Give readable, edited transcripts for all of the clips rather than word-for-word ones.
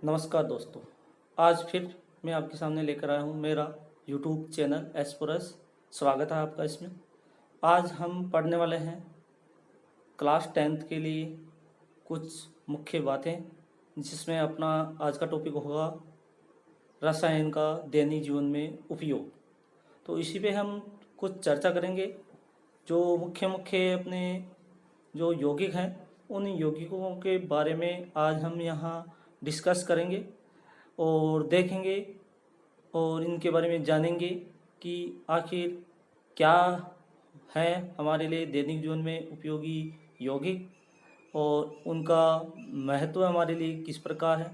नमस्कार दोस्तों। आज फिर मैं आपके सामने लेकर आया हूँ मेरा यूट्यूब चैनल एस्पोरस। स्वागत है आपका इसमें। आज हम पढ़ने वाले हैं क्लास 10th के लिए कुछ मुख्य बातें, जिसमें अपना आज का टॉपिक होगा रसायन का दैनिक जीवन में उपयोग। तो इसी पे हम कुछ चर्चा करेंगे। जो मुख्य मुख्य अपने जो यौगिक हैं, उन यौगिकों के बारे में आज हम यहाँ डिस्कस करेंगे और देखेंगे और इनके बारे में जानेंगे कि आखिर क्या है हमारे लिए दैनिक जीवन में उपयोगी यौगिक और उनका महत्व हमारे लिए किस प्रकार है।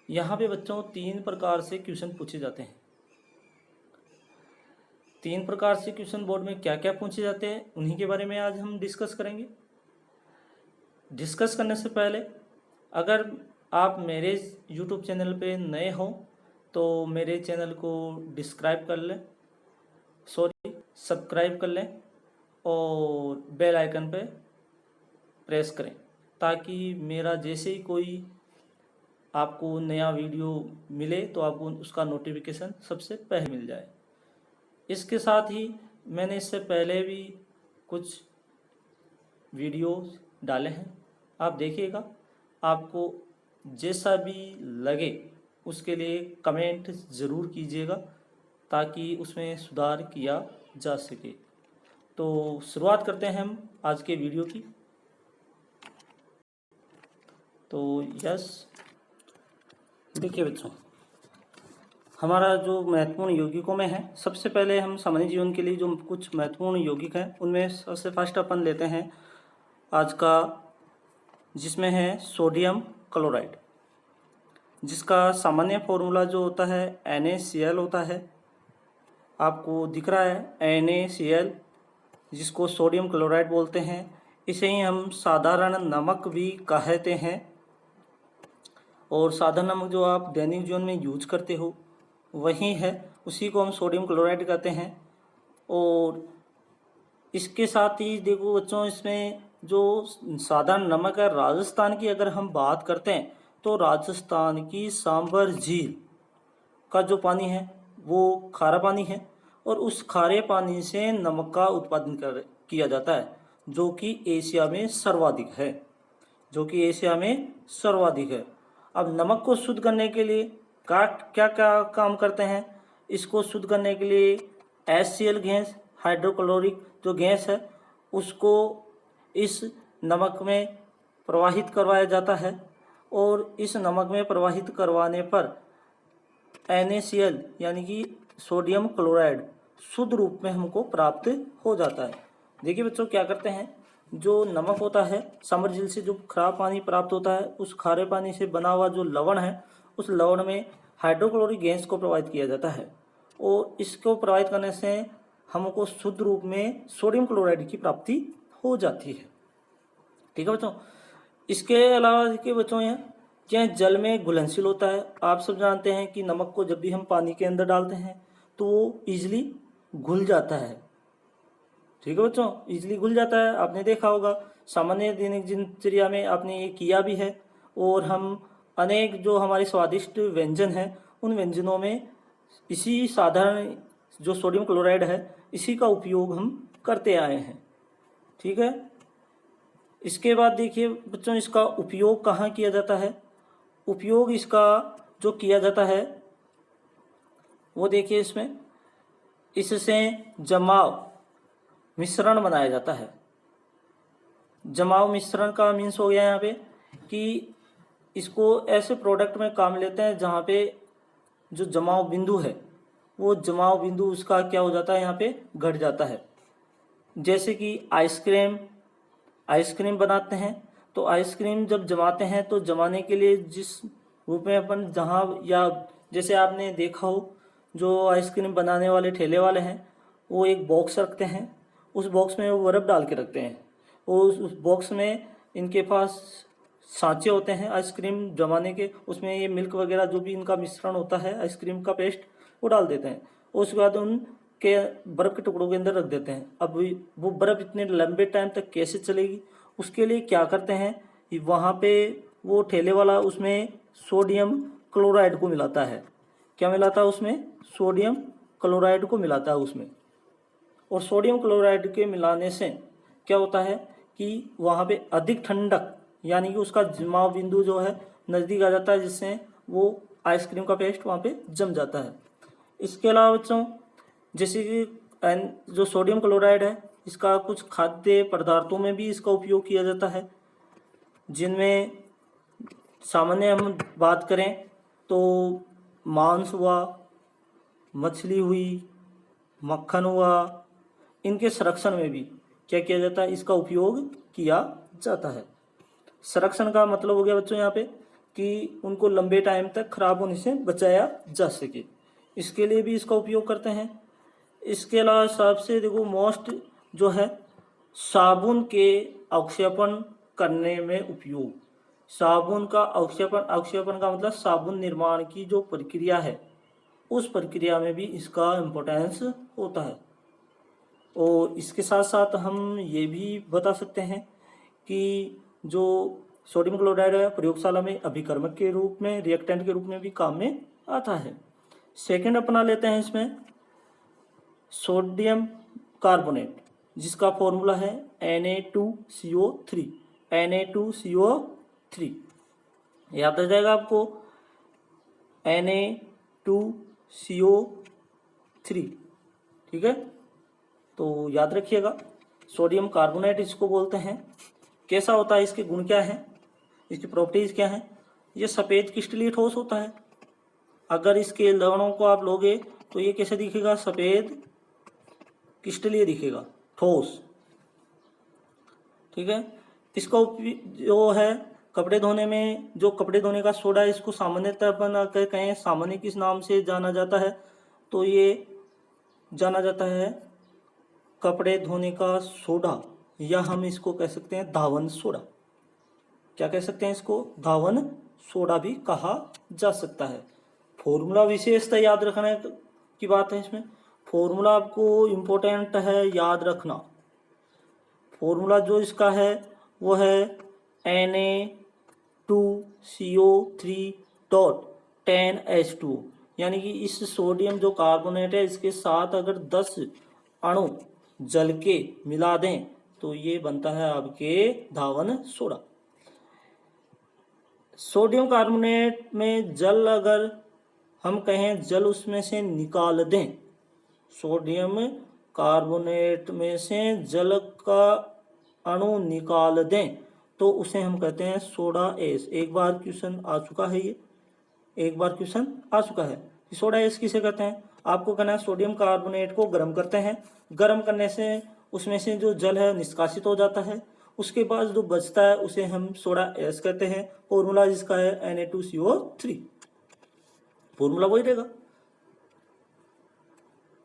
यहाँ पे बच्चों 3 प्रकार से क्वेश्चन पूछे जाते हैं। 3 प्रकार से क्वेश्चन बोर्ड में क्या क्या पूछे जाते हैं, उन्हीं के बारे में आज हम डिस्कस करेंगे। डिस्कस करने से पहले अगर आप मेरे YouTube चैनल पे नए हो तो मेरे चैनल को सब्सक्राइब कर लें और बेल आइकन पे प्रेस करें, ताकि मेरा जैसे ही कोई आपको नया वीडियो मिले तो आपको उसका नोटिफिकेशन सबसे पहले मिल जाए। इसके साथ ही मैंने इससे पहले भी कुछ वीडियो डाले हैं, आप देखिएगा। आपको जैसा भी लगे उसके लिए कमेंट ज़रूर कीजिएगा, ताकि उसमें सुधार किया जा सके। तो शुरुआत करते हैं हम आज के वीडियो की। तो देखिए बच्चों, हमारा जो महत्वपूर्ण यौगिकों में है, सबसे पहले हम सामान्य जीवन के लिए जो कुछ महत्वपूर्ण यौगिक हैं उनमें सबसे फर्स्ट अपन लेते हैं आज का, जिसमें है सोडियम क्लोराइड, जिसका सामान्य फॉर्मूला जो होता है NaCl होता है। आपको दिख रहा है NaCl, जिसको सोडियम क्लोराइड बोलते हैं। इसे ही हम साधारण नमक भी कहते हैं। और साधारण नमक जो आप दैनिक जीवन में यूज करते हो वही है, उसी को हम सोडियम क्लोराइड कहते हैं। और इसके साथ ही देखो बच्चों, इसमें जो साधारण नमक है, राजस्थान की अगर हम बात करते हैं तो राजस्थान की सांबर झील का जो पानी है वो खारा पानी है, और उस खारे पानी से नमक का उत्पादन किया जाता है, जो कि एशिया में सर्वाधिक है। अब नमक को शुद्ध करने के लिए क्या क्या काम करते हैं? इसको शुद्ध करने के लिए HCl गैस, हाइड्रोक्लोरिक जो गैस है, उसको इस नमक में प्रवाहित करवाया जाता है, और इस नमक में प्रवाहित करवाने पर NaCl यानी कि सोडियम क्लोराइड शुद्ध रूप में हमको प्राप्त हो जाता है। देखिए बच्चों, क्या करते हैं, जो नमक होता है, समर झील से जो खराब पानी प्राप्त होता है, उस खारे पानी से बना हुआ जो लवण है, उस लवण में हाइड्रोक्लोरिक गैस को प्रवाहित किया जाता है, और इसको प्रवाहित करने से हमको शुद्ध रूप में सोडियम क्लोराइड की प्राप्ति हो जाती है। ठीक है बच्चों। इसके अलावा देखिए बच्चों, यह जल में घुलनशील होता है। आप सब जानते हैं कि नमक को जब भी हम पानी के अंदर डालते हैं तो वो ईजिली घुल जाता है। ठीक है बच्चों, ईजिली घुल जाता है। आपने देखा होगा, सामान्य दैनिक दिनचर्या में आपने ये किया भी है, और हम अनेक जो हमारे स्वादिष्ट व्यंजन हैं, उन व्यंजनों में इसी साधारण जो सोडियम क्लोराइड है, इसी का उपयोग हम करते आए हैं। ठीक है। इसके बाद देखिए बच्चों, इसका उपयोग कहाँ किया जाता है? उपयोग इसका जो किया जाता है वो देखिए, इससे जमाव मिश्रण बनाया जाता है। जमाव मिश्रण का मीन्स हो गया यहाँ पे कि इसको ऐसे प्रोडक्ट में काम लेते हैं जहाँ पे जो जमाव बिंदु है, वो जमाव बिंदु उसका क्या हो जाता है, यहाँ पे घट जाता है। जैसे कि आइसक्रीम बनाते हैं, तो आइसक्रीम जब जमाते हैं तो जमाने के लिए जिस रूप में अपन जहाँ, या जैसे आपने देखा हो, जो आइसक्रीम बनाने वाले ठेले वाले हैं, वो एक बॉक्स रखते हैं, उस बॉक्स में वो बर्फ़ डाल के रखते हैं, और उस बॉक्स में इनके पास सांचे होते हैं आइसक्रीम जमाने के, उसमें ये मिल्क वगैरह जो भी इनका मिश्रण होता है, आइसक्रीम का पेस्ट, वो डाल देते हैं। उसके बाद उनके बर्फ़ के टुकड़ों के अंदर रख देते हैं। अब वो बर्फ़ इतने लंबे टाइम तक कैसे चलेगी? उसके लिए क्या करते हैं, वहाँ पे वो ठेले वाला उसमें सोडियम क्लोराइड को मिलाता है। क्या मिलाता है उसमें? सोडियम क्लोराइड को मिलाता है उसमें। और सोडियम क्लोराइड के मिलाने से क्या होता है कि वहाँ पे अधिक ठंडक, यानी कि उसका जमाव बिंदु जो है नज़दीक आ जाता है, जिससे वो आइसक्रीम का पेस्ट वहाँ पे जम जाता है। इसके अलावा बच्चों, जैसे कि जो सोडियम क्लोराइड है, इसका कुछ खाद्य पदार्थों में भी इसका उपयोग किया जाता है, जिनमें सामान्य हम बात करें तो मांस हुआ, मछली हुई, मक्खन हुआ, इनके संरक्षण में भी क्या किया जाता है? इसका उपयोग किया जाता है। संरक्षण का मतलब हो गया बच्चों यहाँ पे कि उनको लंबे टाइम तक खराब होने से बचाया जा सके, इसके लिए भी इसका उपयोग करते हैं। इसके अलावा सबसे देखो मोस्ट जो है साबुन के अवक्षेपण करने में उपयोग। साबुन का अवक्षेपण का मतलब साबुन निर्माण की जो प्रक्रिया है, उस प्रक्रिया में भी इसका इम्पोर्टेंस होता है। और इसके साथ साथ हम ये भी बता सकते हैं कि जो सोडियम क्लोराइड है प्रयोगशाला में अभिकर्मक के रूप में, रिएक्टेंट के रूप में भी काम में आता है। सेकंड अपना लेते हैं इसमें सोडियम कार्बोनेट, जिसका फॉर्मूला है Na2CO3। Na2CO3 याद रह जाएगा आपको, Na2CO3, ठीक है, तो याद रखिएगा। सोडियम कार्बोनेट इसको बोलते हैं। कैसा होता है, इसके गुण क्या हैं, इसकी प्रॉपर्टीज क्या हैं? ये सफ़ेद क्रिस्टलीय ठोस होता है। अगर इसके लवणों को आप लोगे तो ये कैसे दिखेगा? सफ़ेद क्रिस्टलीय दिखेगा, ठोस, ठीक है। इसका जो है कपड़े धोने में, जो कपड़े धोने का सोडा है, इसको सामान्यतः अपन अगर कहें सामान्य किस नाम से जाना जाता है, तो ये जाना जाता है कपड़े धोने का सोडा, या हम इसको कह सकते हैं धावन सोडा। क्या कह सकते हैं इसको? धावन सोडा भी कहा जा सकता है। फॉर्मूला विशेषता याद रखने की बात है इसमें। फॉर्मूला आपको इम्पोर्टेंट है याद रखना। फॉर्मूला जो इसका है वो है Na2CO3.10H2, यानी कि इस सोडियम जो कार्बोनेट है, इसके साथ अगर 10 अणु जल के मिला दें तो ये बनता है आपके धावन सोडा। सोडियम कार्बोनेट में जल अगर हम कहें जल उसमें से निकाल दें, सोडियम कार्बोनेट में से जल का अणु निकाल दें तो उसे हम कहते हैं सोडा एस। एक बार क्वेश्चन आ चुका है, ये एक बार क्वेश्चन आ चुका है। सोडा एस किसे कहते हैं? आपको कहना है सोडियम कार्बोनेट को गर्म करते हैं, गर्म करने से उसमें से जो जल है निष्कासित हो जाता है, उसके बाद जो बचता है उसे हम सोडा एस कहते हैं। फॉर्मूला जिसका है Na2CO3, फॉर्मूला वही रहेगा।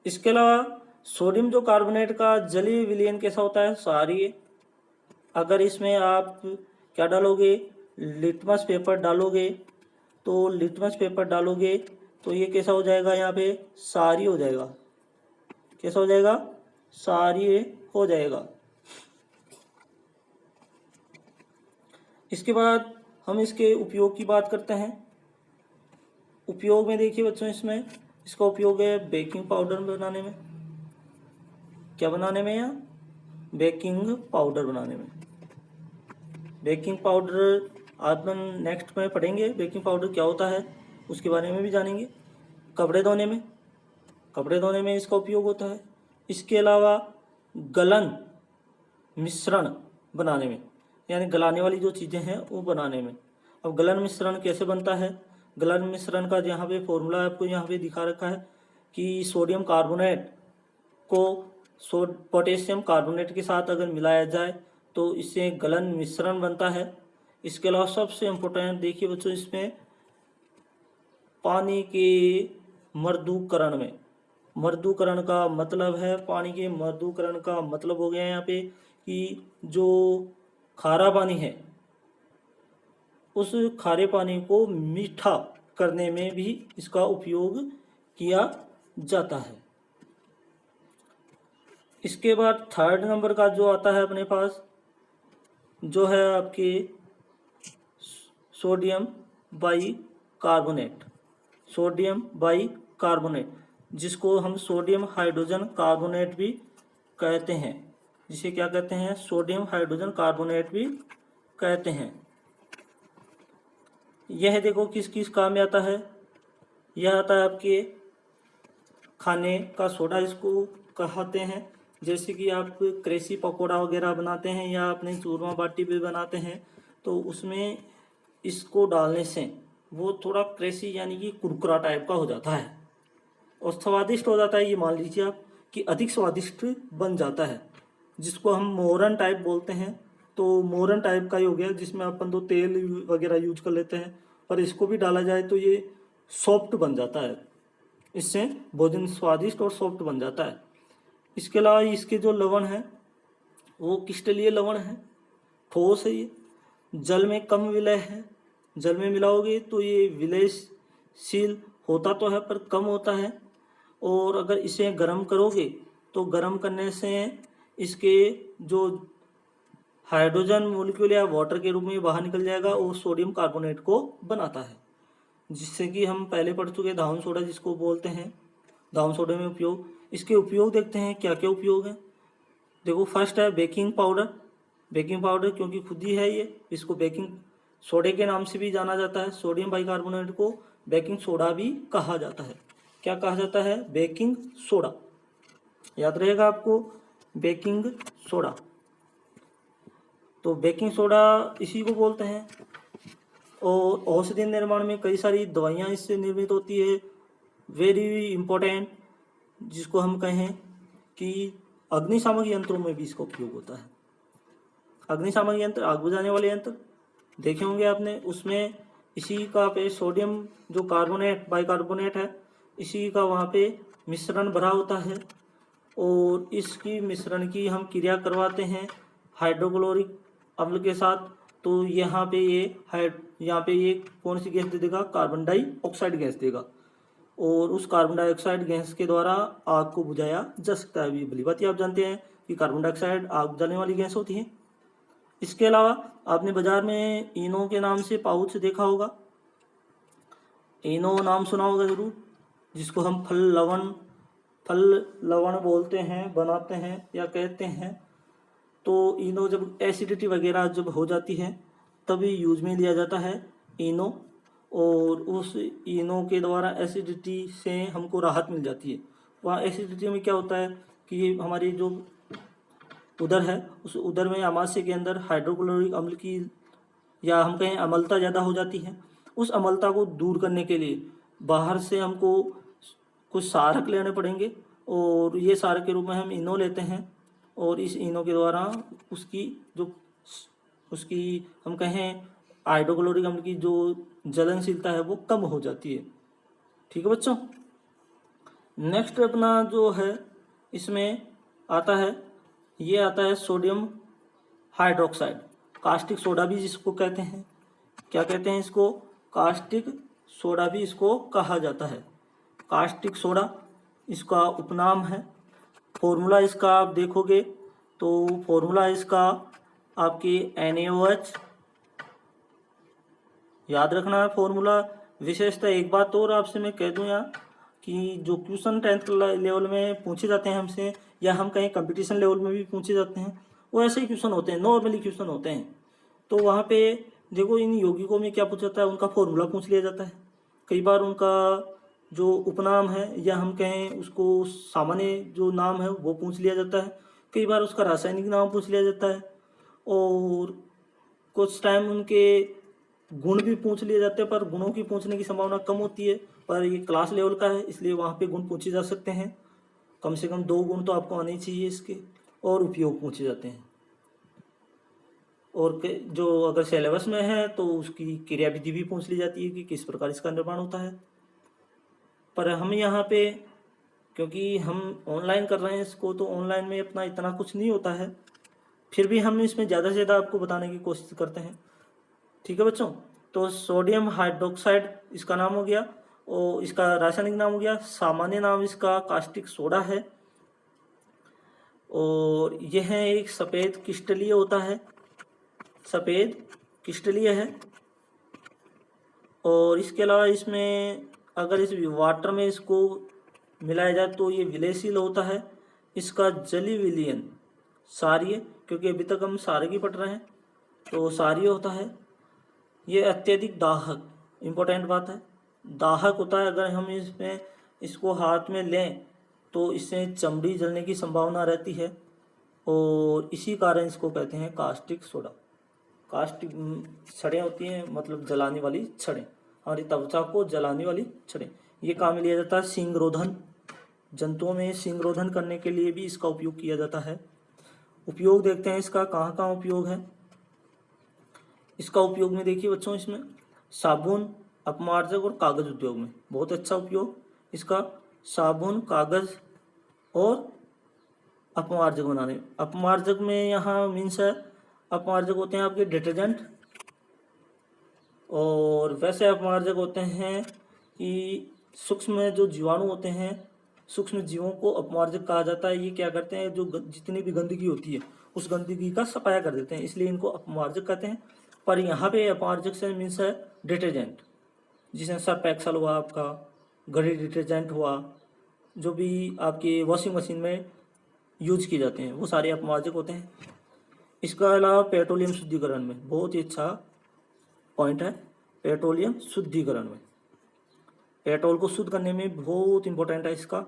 इसके अलावा सोडियम जो कार्बोनेट का जलीय विलयन कैसा होता है? क्षारीय। अगर इसमें आप क्या डालोगे? लिटमस पेपर डालोगे, तो लिटमस पेपर डालोगे तो ये कैसा हो जाएगा? यहाँ पे क्षारीय हो जाएगा। कैसा हो जाएगा? क्षारीय हो जाएगा। इसके बाद हम इसके उपयोग की बात करते हैं। उपयोग में देखिए बच्चों, इसमें इसका उपयोग है बेकिंग पाउडर बनाने में। क्या बनाने में? यहाँ बेकिंग पाउडर बनाने में। बेकिंग पाउडर अपन नेक्स्ट में पढ़ेंगे, बेकिंग पाउडर क्या होता है उसके बारे में भी जानेंगे। कपड़े धोने में, कपड़े धोने में इसका उपयोग होता है। इसके अलावा गलन मिश्रण बनाने में, यानी गलाने वाली जो चीज़ें हैं वो बनाने में। अब गलन मिश्रण कैसे बनता है? गलन मिश्रण का यहाँ पे फॉर्मूला आपको यहाँ पे दिखा रखा है कि सोडियम कार्बोनेट को पोटेशियम कार्बोनेट के साथ अगर मिलाया जाए तो इससे गलन मिश्रण बनता है। इसके अलावा सबसे इम्पोर्टेंट देखिए बच्चों, इसमें पानी के मर्दूकरण में, मर्दूकरण का मतलब है, पानी के मर्दूकरण का मतलब हो गया यहाँ पे कि जो खारा पानी है उस खारे पानी को मीठा करने में भी इसका उपयोग किया जाता है। इसके बाद थर्ड नंबर का जो आता है अपने पास, जो है आपके सोडियम बाइकार्बोनेट। सोडियम बाइकार्बोनेट, जिसको हम सोडियम हाइड्रोजन कार्बोनेट भी कहते हैं। जिसे क्या कहते हैं? सोडियम हाइड्रोजन कार्बोनेट भी कहते हैं। यह देखो किस किस काम में आता है। यह आता है आपके खाने का सोडा, इसको कहते हैं। जैसे कि आप क्रेसी पकौड़ा वगैरह बनाते हैं या अपने चूरमा बाटी भी बनाते हैं, तो उसमें इसको डालने से वो थोड़ा क्रेसी यानी कि कुरकुरा टाइप का हो जाता है और स्वादिष्ट हो जाता है। ये मान लीजिए आप कि अधिक स्वादिष्ट बन जाता है, जिसको हम मोरन टाइप बोलते हैं। तो मोरन टाइप का ही हो गया, जिसमें अपन तो तेल वगैरह यूज कर लेते हैं, पर इसको भी डाला जाए तो ये सॉफ्ट बन जाता है। इससे भोजन स्वादिष्ट और सॉफ्ट बन जाता है। इसके अलावा इसके जो लवण है वो क्रिस्टलीय लवण है, ठोस है, ये जल में कम विलय है। जल में मिलाओगे तो ये विलयशील होता तो है पर कम होता है। और अगर इसे गर्म करोगे तो गर्म करने से इसके जो हाइड्रोजन मोलिक्यूल या वाटर के रूप में बाहर निकल जाएगा और सोडियम कार्बोनेट को बनाता है, जिससे कि हम पहले पढ़ चुके धावन सोडा जिसको बोलते हैं। धावन सोडे में उपयोग, इसके उपयोग देखते हैं क्या क्या उपयोग है। देखो फर्स्ट है बेकिंग पाउडर। बेकिंग पाउडर क्योंकि खुद ही है ये, इसको बेकिंग सोडे के नाम से भी जाना जाता है। सोडियम बाइकार्बोनेट को बेकिंग सोडा भी कहा जाता है। क्या कहा जाता है? Baking soda. याद रहेगा आपको, बेकिंग सोडा। तो बेकिंग सोडा इसी को बोलते हैं। और औषधि निर्माण में कई सारी दवाइयाँ इससे निर्मित होती है। वेरी इम्पोर्टेंट, जिसको हम कहें कि अग्निशामक यंत्रों में भी इसका उपयोग होता है। अग्निशामक यंत्र, आग बुझाने वाले यंत्र देखे होंगे आपने, उसमें इसी का पे सोडियम जो कार्बोनेट बाइकार्बोनेट है, इसी का वहाँ पे मिश्रण भरा होता है और इसकी मिश्रण की हम क्रिया करवाते हैं हाइड्रोक्लोरिक अम्ल के साथ। तो यहाँ पे ये कौन सी गैस दे देगा? कार्बन डाइऑक्साइड गैस देगा और उस कार्बन डाइऑक्साइड गैस के द्वारा आग को बुझाया जा सकता है। भली बात ही आप जानते हैं कि कार्बन डाइऑक्साइड आग बुझाने वाली गैस होती है। इसके अलावा आपने बाजार में इनो के नाम से पाउच देखा होगा। इनो नाम सुना होगा जरूर, जिसको हम फल लवण बोलते हैं, बनाते हैं या कहते हैं। तो इनो जब एसिडिटी वगैरह जब हो जाती है तभी यूज में लिया जाता है इनो, और उस इनो के द्वारा एसिडिटी से हमको राहत मिल जाती है। वहाँ एसिडिटी में क्या होता है कि हमारी जो उदर है, उस उदर में आमाशय के अंदर हाइड्रोक्लोरिक अम्ल की या हम कहें अम्लता ज़्यादा हो जाती है। उस अम्लता को दूर करने के लिए बाहर से हमको कुछ सारक लेने पड़ेंगे और ये सारक के रूप में हम इनो लेते हैं और इस इनो के द्वारा उसकी हम कहें हाइड्रोक्लोरिक अम्ल की जो जलनशीलता है वो कम हो जाती है। ठीक है बच्चों। नेक्स्ट अपना जो है इसमें आता है, ये आता है सोडियम हाइड्रोक्साइड, कास्टिक सोडा भी जिसको कहते हैं। क्या कहते हैं इसको? कास्टिक सोडा भी इसको कहा जाता है। कास्टिक सोडा इसका उपनाम है। फॉर्मूला इसका आप देखोगे तो फॉर्मूला इसका आपके NaOH याद रखना है फॉर्मूला। विशेषतः एक बात और आपसे मैं कह दूं यहाँ कि जो क्वेश्चन 10th लेवल में पूछे जाते हैं हमसे, या हम कहीं कंपटीशन लेवल में भी पूछे जाते हैं, वो ऐसे ही क्वेश्चन होते हैं, नॉर्मली क्वेश्चन होते हैं। तो वहाँ पे देखो इन यौगिकों में क्या पूछा जाता है, उनका फॉर्मूला पूछ लिया जाता है। कई बार उनका जो उपनाम है या हम कहें उसको सामान्य जो नाम है वो पूछ लिया जाता है। कई बार उसका रासायनिक नाम पूछ लिया जाता है और कुछ टाइम उनके गुण भी पूछ लिए जाते हैं, पर गुणों की पूछने की संभावना कम होती है। पर ये क्लास लेवल का है इसलिए वहाँ पे गुण पूछे जा सकते हैं। कम से कम 2 गुण तो आपको आने ही चाहिए इसके, और उपयोग पूछे जाते हैं। और जो अगर सिलेबस में है तो उसकी क्रियाविधि भी पूछ ली जाती है कि किस प्रकार इसका निर्माण होता है। पर हम यहाँ पे क्योंकि हम ऑनलाइन कर रहे हैं इसको, तो ऑनलाइन में अपना इतना कुछ नहीं होता है, फिर भी हम इसमें ज़्यादा से ज़्यादा आपको बताने की कोशिश करते हैं। ठीक है बच्चों। तो सोडियम हाइड्रोक्साइड इसका नाम हो गया और इसका रासायनिक नाम हो गया। सामान्य नाम इसका कास्टिक सोडा है और यह एक सफ़ेद क्रिस्टलीय होता है, सफ़ेद क्रिस्टलीय है। और इसके अलावा इसमें अगर इस वाटर में इसको मिलाया जाए तो ये विलयशील होता है। इसका जलीय विलयन क्षारीय, क्योंकि अभी तक हम क्षार की पढ़ रहे हैं तो क्षारीय होता है। ये अत्यधिक दाहक, इम्पोर्टेंट बात है, दाहक होता है। अगर हम इसमें इसको हाथ में लें तो इससे चमड़ी जलने की संभावना रहती है और इसी कारण इसको कहते हैं कास्टिक सोडा। कास्टिक छड़ें होती हैं, मतलब जलाने वाली छड़ें, हमारी त्वचा को जलाने वाली छड़ें। ये काम में लिया जाता है सींग रोधन, जंतुओं में सींग रोधन करने के लिए भी इसका उपयोग किया जाता है। उपयोग देखते हैं इसका कहाँ कहाँ उपयोग है। इसका उपयोग में देखिए बच्चों, इसमें साबुन, अपमार्जक और कागज उद्योग में बहुत अच्छा उपयोग इसका। साबुन, कागज और अपमार्जक बनाने। अपमार्जक में यहाँ मीन्स है, अपमार्जक होते हैं आपके डिटर्जेंट, और वैसे अपमार्जक होते हैं कि सूक्ष्म जो जीवाणु होते हैं, सूक्ष्म जीवों को अपमार्जक कहा जाता है। ये क्या करते हैं, जो जितनी भी गंदगी होती है उस गंदगी का सफाया कर देते हैं, इसलिए इनको अपमार्जक कहते हैं। पर यहाँ पे अपमार्जक से मीन्स है डिटर्जेंट, जिसमें सर्फ एक्सेल हुआ, आपका घड़ी डिटर्जेंट हुआ, जो भी आपकी वॉशिंग मशीन में यूज किए जाते हैं वो सारे अपमार्जक होते हैं। इसका अलावा पेट्रोलियम शुद्धिकरण में बहुत ही अच्छा पॉइंट है। पेट्रोलियम शुद्धिकरण में पेट्रोल को शुद्ध करने में बहुत इंपॉर्टेंट है इसका।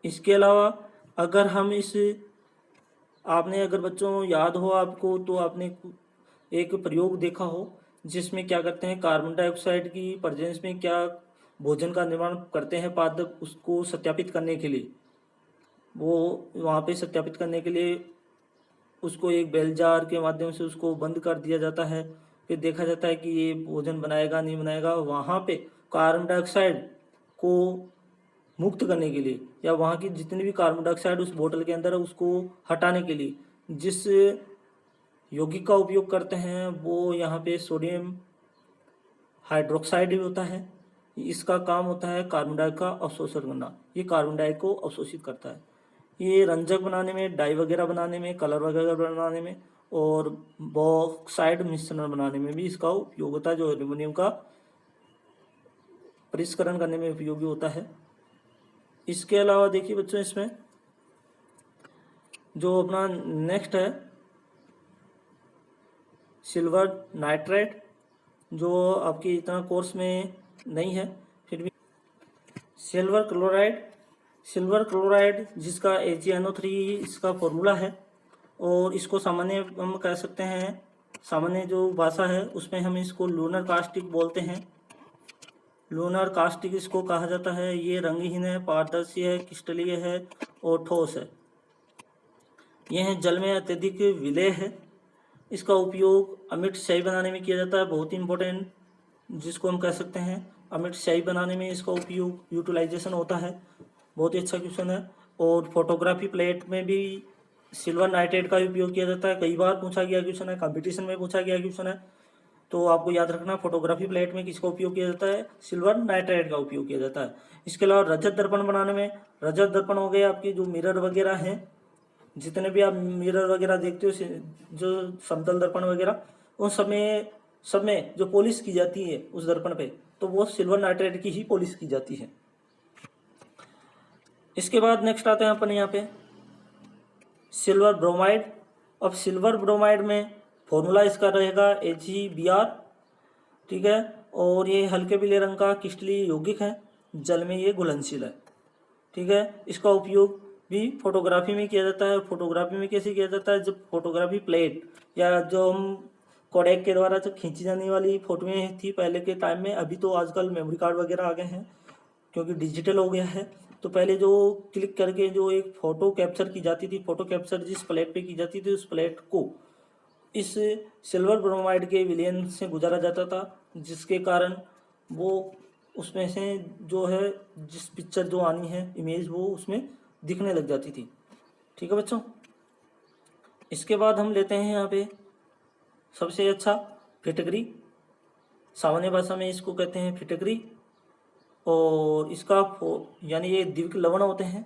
इसके अलावा अगर हम इस, आपने अगर बच्चों याद हो आपको तो आपने एक प्रयोग देखा हो जिसमें क्या करते हैं, कार्बन डाइऑक्साइड की प्रेजेंस में क्या भोजन का निर्माण करते हैं पादप, उसको सत्यापित करने के लिए, वो वहाँ पे सत्यापित करने के लिए उसको एक बेल जार के माध्यम से उसको बंद कर दिया जाता है। फिर देखा जाता है कि ये भोजन बनाएगा नहीं बनाएगा। वहाँ पे कार्बन डाइऑक्साइड को मुक्त करने के लिए, या वहाँ की जितनी भी कार्बन डाइऑक्साइड उस बोतल के अंदर है उसको हटाने के लिए जिस यौगिक का उपयोग करते हैं वो यहाँ पे सोडियम हाइड्रोक्साइड भी होता है। इसका काम होता है कार्बन डाइऑक्साइड का अवशोषण करना। ये कार्बन डाइऑक्साइड को अवशोषित करता है। ये रंजक बनाने में, डाई वगैरह बनाने में, कलर वगैरह बनाने में और बॉक्साइड मिश्रण बनाने में भी इसका उपयोग होता है, जो एल्यूमिनियम का परिष्करण करने में उपयोगी होता है। इसके अलावा देखिए बच्चों, इसमें जो अपना नेक्स्ट है सिल्वर नाइट्रेट, जो आपके इतना कोर्स में नहीं है फिर भी। सिल्वर क्लोराइड, सिल्वर क्लोराइड जिसका AgNO3 इसका फॉर्मूला है, और इसको सामान्य हम कह सकते हैं, सामान्य जो भाषा है उसमें हम इसको लूनर कास्टिक बोलते हैं। लूनर कास्टिक इसको कहा जाता है। ये रंगहीन है, पारदर्शी है, क्रिस्टलीय है और ठोस है। यह जल में अत्यधिक विलेय है। इसका उपयोग अमिट स्याही बनाने में किया जाता है, बहुत ही इंपॉर्टेंट, जिसको हम कह सकते हैं अमिट स्याही बनाने में इसका उपयोग, यूटिलाइजेशन होता है। बहुत ही अच्छा क्वेश्चन है। और फोटोग्राफी प्लेट में भी सिल्वर नाइट्रेट का उपयोग किया जाता है। कई बार पूछा गया क्वेश्चन है, कंपटीशन में पूछा गया क्वेश्चन है, तो आपको याद रखना फोटोग्राफी प्लेट में किसका उपयोग किया जाता है, सिल्वर नाइट्रेट का उपयोग किया जाता है। इसके अलावा रजत दर्पण बनाने में, रजत दर्पण हो गए आपके जो मिरर वगैरह हैं, जितने भी आप मिरर वगैरह देखते हो, जो समतल दर्पण वगैरह, उन सब में जो पॉलिश की जाती है उस दर्पण पे, तो वो सिल्वर नाइट्रेट की ही पॉलिश की जाती है। इसके बाद नेक्स्ट आते हैं अपन यहाँ पे सिल्वर ब्रोमाइड। अब सिल्वर ब्रोमाइड में फॉर्मूला इसका रहेगा AgBr, ठीक है। और ये हल्के पीले रंग का क्रिस्टलीय यौगिक है, जल में ये घुलनशील है, ठीक है। इसका उपयोग भी फोटोग्राफी में किया जाता है। फोटोग्राफी में कैसे किया जाता है, जब फोटोग्राफी प्लेट या जो हम कोडेक के द्वारा जो खींची जाने वाली फोटोएं थी पहले के टाइम में, अभी तो आजकल मेमोरी कार्ड वगैरह आ गए हैं क्योंकि डिजिटल हो गया है। तो पहले जो क्लिक करके जो एक फ़ोटो कैप्चर की जाती थी, फ़ोटो कैप्चर जिस प्लेट पे की जाती थी, उस प्लेट को इस सिल्वर ब्रोमाइड के विलयन से गुजारा जाता था, जिसके कारण वो उसमें से जो है जिस पिक्चर जो आनी है इमेज, वो उसमें दिखने लग जाती थी, ठीक है बच्चों। इसके बाद हम लेते हैं यहाँ पे सबसे अच्छा फिटकरी, सामान्य भाषा में इसको कहते हैं फिटकरी। और इसका यानी ये द्विक लवण होते हैं।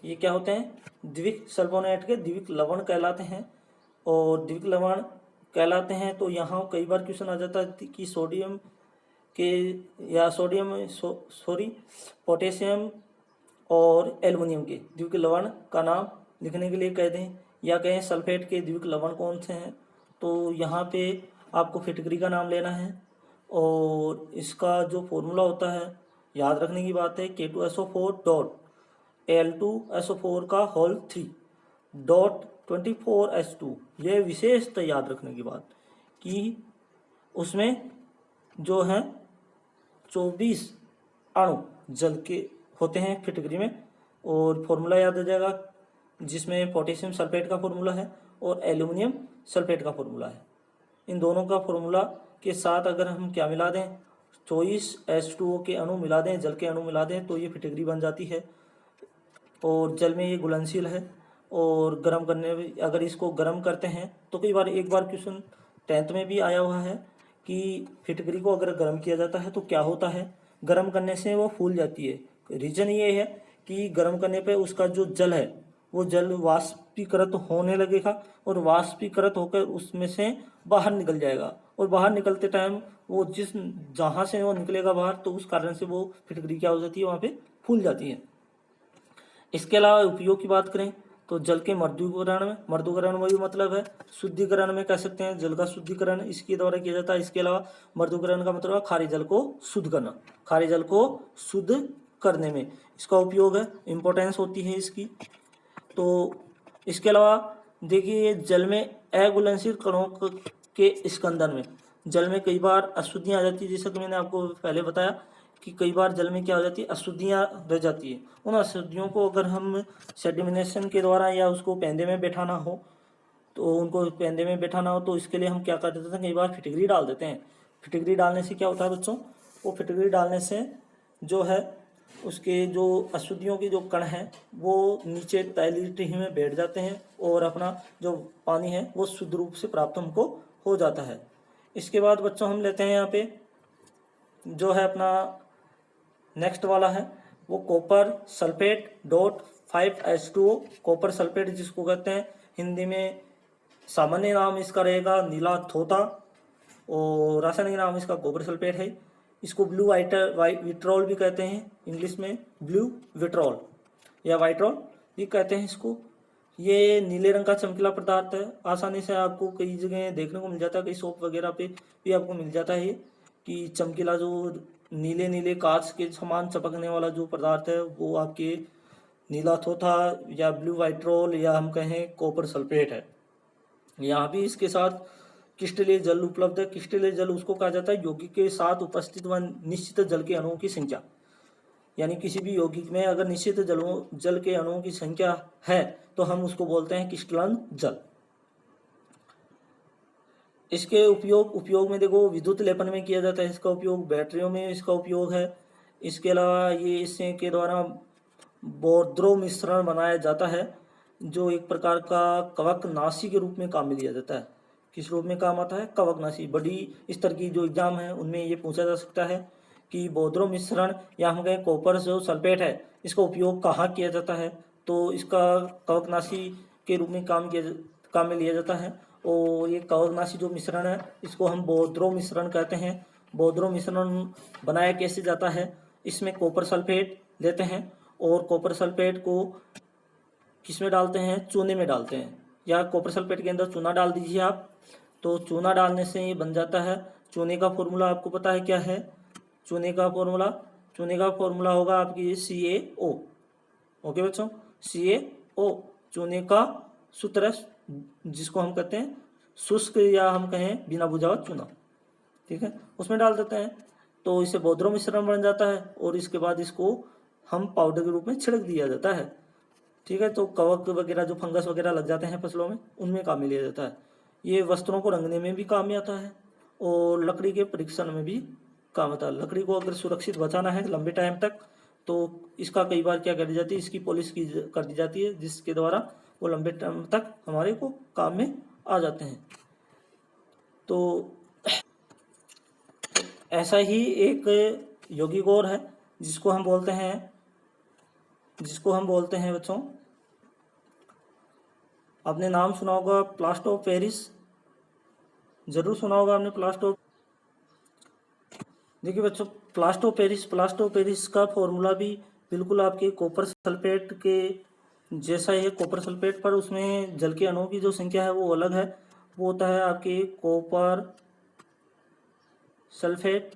ये क्या होते हैं, द्विक सल्फोनेट के द्विक लवण कहलाते हैं। और द्विक लवण कहलाते हैं तो यहाँ कई बार क्वेश्चन आ जाता है कि सोडियम के या सॉरी पोटेशियम और एल्युमिनियम के द्विक लवण का नाम लिखने के लिए कह दें, या कहें सल्फेट के द्विक लवण कौन से हैं, तो यहाँ पे आपको फिटकरी का नाम लेना है। और इसका जो फॉर्मूला होता है, याद रखने की बात है, K2SO4 डॉट Al2SO4 का होल 3 डॉट 24H2। ये विशेषता याद रखने की बात कि उसमें जो है 24 अणु जल के होते हैं फिटकरी में। और फॉर्मूला याद आ जाएगा, जिसमें पोटेशियम सल्फेट का फॉर्मूला है और एल्युमिनियम सल्फेट का फॉर्मूला है। इन दोनों का फॉर्मूला के साथ अगर हम क्या मिला दें, 24 H2O के अणु मिला दें, जल के अणु मिला दें, तो ये फिटकरी बन जाती है। और जल में ये घुलनशील है। और गर्म करने में, अगर इसको गर्म करते हैं तो कई बार, एक बार क्वेश्चन 10th में भी आया हुआ है कि फिटकरी को अगर गर्म किया जाता है तो क्या होता है, गर्म करने से वो फूल जाती है। रीज़न ये है कि गर्म करने पे उसका जो जल है वो जल वाष्पीकृत होने लगेगा और वाष्पीकृत होकर उसमें से बाहर निकल जाएगा। और बाहर निकलते टाइम वो जहाँ से वो निकलेगा बाहर, तो उस कारण से वो फिटकरी क्या हो जाती है, वहाँ पे फूल जाती है। इसके अलावा उपयोग की बात करें तो जल के मर्दूकरण में भी मतलब है शुद्धिकरण में कह सकते हैं, जल का शुद्धिकरण इसके द्वारा किया जाता है। इसके अलावा मर्दूकरण का मतलब है खारे जल को शुद्ध करना, खारे जल को शुद्ध करने में इसका उपयोग है, इंपॉर्टेंस होती है इसकी। तो इसके अलावा देखिए, जल में अघुलनशील कणों के स्कंदन में जल में कई बार अशुद्धियाँ आ जाती है, जैसा कि मैंने आपको पहले बताया कि कई बार जल में क्या हो जाती है, अशुद्धियाँ रह जाती है। उन अशुद्धियों को अगर हम सेडिमिनेशन के द्वारा या उसको पेंदे में बैठाना हो, तो उनको पेंदे में बैठाना हो तो इसके लिए हम क्या कर देते हैं, कई बार फिटकरी डाल देते हैं। फिटकरी डालने से क्या होता है बच्चों, वो फिटकरी डालने से जो है उसके जो अशुद्धियों के जो कण हैं वो नीचे तैलीय टिही में बैठ जाते हैं और अपना जो पानी है वो शुद्ध रूप से प्राप्त हमको हो जाता है। इसके बाद बच्चों हम लेते हैं यहाँ पे जो है अपना नेक्स्ट वाला है वो copper sulphate dot 5H2O। Copper sulphate जिसको कहते हैं हिंदी में सामान्य नाम इसका रहेगा नीला थोथा और रासायनिक नाम इसका कॉपर सल्फेट है। इसको ब्लू विट्रॉल भी कहते हैं, इंग्लिश में ब्लू विट्रॉल या वाइट्रॉल भी कहते हैं इसको। ये नीले रंग का चमकीला पदार्थ है, आसानी से आपको कई जगह देखने को मिल जाता है, कई शॉप वगैरह पे भी आपको मिल जाता है कि चमकीला जो नीले नीले कांच के समान चपकने वाला जो पदार्थ है वो आपके नीला थोथा या ब्लू वाइट्रॉल या हम कहें कॉपर सल्फेट है। यहाँ भी इसके साथ क्रिस्टलीय जल उपलब्ध है। क्रिस्टलीय जल उसको कहा जाता है यौगिक के साथ उपस्थित व निश्चित जल के अणुओं की संख्या, यानी किसी भी यौगिक में अगर निश्चित जल के अणुओं की संख्या है तो हम उसको बोलते हैं क्रिस्टलन जल। इसके उपयोग में देखो, विद्युत लेपन में किया जाता है इसका उपयोग, बैटरियों में इसका उपयोग है। इसके अलावा ये इससे के द्वारा बोर्द्रो मिश्रण बनाया जाता है जो एक प्रकार का कवकनाशी के रूप में काम में लिया जाता है। किस रूप में काम आता है, कवकनाशी। बड़ी स्तर की जो एग्जाम है उनमें ये पूछा जा सकता है कि बोर्द्रो मिश्रण या हम कहें कॉपर जो सल्फेट है इसका उपयोग कहाँ किया जाता है, तो इसका कवकनाशी के रूप में काम में लिया जाता है। और ये कवकनाशी जो मिश्रण है इसको हम बोर्द्रो मिश्रण कहते हैं। बोर्द्रो मिश्रण बनाया कैसे जाता है, इसमें कॉपर सल्फेट लेते हैं और कॉपर सल्फेट को किस में डालते हैं, चूने में डालते हैं, या कॉपर सल्फेट के अंदर चूना डाल दीजिए आप, तो चूना डालने से ये बन जाता है। चूने का फॉर्मूला आपको पता है क्या है, चूने का फॉर्मूला होगा आपकी CaO। ओके बच्चों, CaO चूने का सूत्र जिसको हम कहते हैं शुष्क या हम कहें बिना बुझा हुआ चूना, ठीक है, उसमें डाल देते हैं तो इससे बोर्द्रो मिश्रण बन जाता है और इसके बाद इसको हम पाउडर के रूप में छिड़क दिया जाता है। ठीक है, तो कवक वगैरह जो फंगस वगैरह लग जाते हैं फसलों में उनमें काम में लिया जाता है। ये वस्त्रों को रंगने में भी काम में आता है और लकड़ी के परीक्षण में भी काम आता है। लकड़ी को अगर सुरक्षित बचाना है लंबे टाइम तक तो इसका कई बार क्या करी जाती है, इसकी पॉलिश कर दी जाती है जिसके द्वारा वो लंबे टाइम तक हमारे को काम में आ जाते हैं। तो ऐसा ही एक यौगिक और है जिसको हम बोलते हैं बच्चों, आपने नाम सुना होगा प्लास्टर ऑफ पेरिस, जरूर सुना होगा आपने प्लास्टर देखिए बच्चों, प्लास्टो पेरिस का फॉर्मूला भी बिल्कुल आपके कॉपर सल्फेट के जैसा ही है। कॉपर सल्फेट पर उसमें जल के अणुओं की जो संख्या है वो अलग है। वो होता है आपके कॉपर सल्फेट,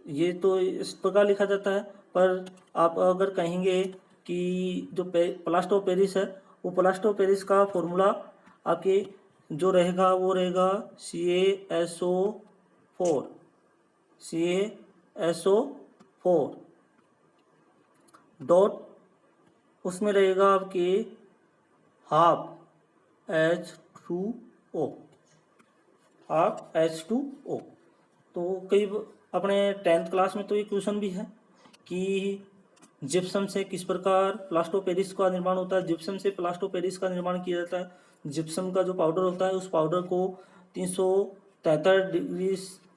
ये तो इस प्रकार लिखा जाता है। पर आप अगर कहेंगे कि जो प्लास्टो पेरिस है, वो प्लास्टो पेरिस का फॉर्मूला आपके जो रहेगा वो रहेगा CaSO4 डॉट, उसमें रहेगा आपके हाफ H2O, तो कई अपने 10th क्लास में तो ये क्वेश्चन भी है कि जिप्सम से किस प्रकार प्लास्टो पेरिस का निर्माण होता है। जिप्सम से प्लास्टो पेरिस का निर्माण किया जाता है। जिप्सम का जो पाउडर होता है, उस पाउडर को 373 डिग्री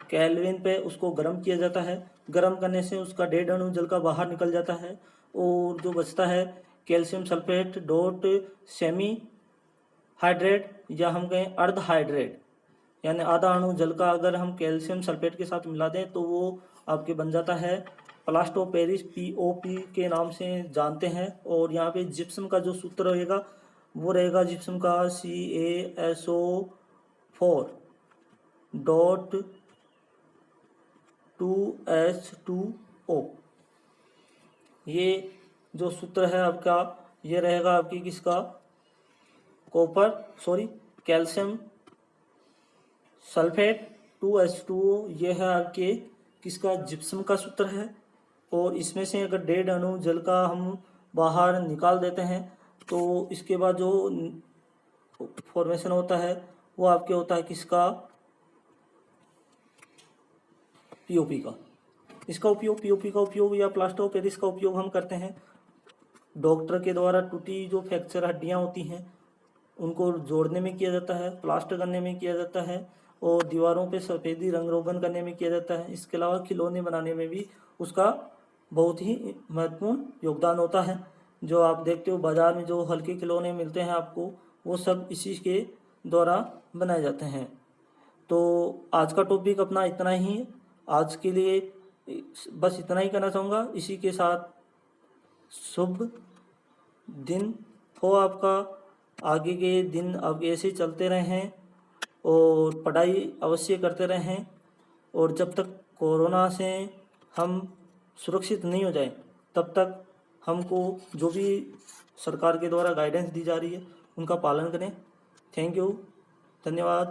केल्विन पे उसको गर्म किया जाता है। गर्म करने से उसका 1.5 अणु जल का बाहर निकल जाता है, और जो बचता है calcium sulphate dot semi hydrate, या हम कहें अर्ध हाइड्रेट, यानी आधा अणु जल का अगर हम कैल्शियम सल्फेट के साथ मिला दें तो वो आपके बन जाता है प्लास्टो पेरिस, POP के नाम से जानते हैं। और यहाँ पे जिप्सम का जो सूत्र रहेगा वो रहेगा जिप्सम का CaSO4 डॉट 2H2O। ये जो सूत्र है आपका, ये रहेगा आपकी किसका, कैल्शियम सल्फेट 2H2O, ये है आपके किसका, जिप्सम का सूत्र है। और इसमें से अगर 1.5 अणु जल का हम बाहर निकाल देते हैं तो इसके बाद जो फॉर्मेशन होता है वो आपके होता है किसका, POP का। इसका उपयोग, POP का उपयोग या प्लास्टो पेरिस का उपयोग हम करते हैं डॉक्टर के द्वारा टूटी जो फ्रैक्चर हड्डियाँ होती हैं उनको जोड़ने में किया जाता है, प्लास्टर करने में किया जाता है, और दीवारों पे सफ़ेदी रंग रोगन करने में किया जाता है। इसके अलावा खिलौने बनाने में भी उसका बहुत ही महत्वपूर्ण योगदान होता है। जो आप देखते हो बाज़ार में जो हल्के खिलौने मिलते हैं आपको, वो सब इसी के द्वारा बनाए जाते हैं। तो आज का टॉपिक अपना इतना ही है। आज के लिए बस इतना ही कहना चाहूँगा। इसी के साथ शुभ दिन हो आपका, आगे के दिन अब ऐसे चलते रहें और पढ़ाई अवश्य करते रहें। और जब तक कोरोना से हम सुरक्षित नहीं हो जाए तब तक हमको जो भी सरकार के द्वारा गाइडेंस दी जा रही है उनका पालन करें। थैंक यू, धन्यवाद।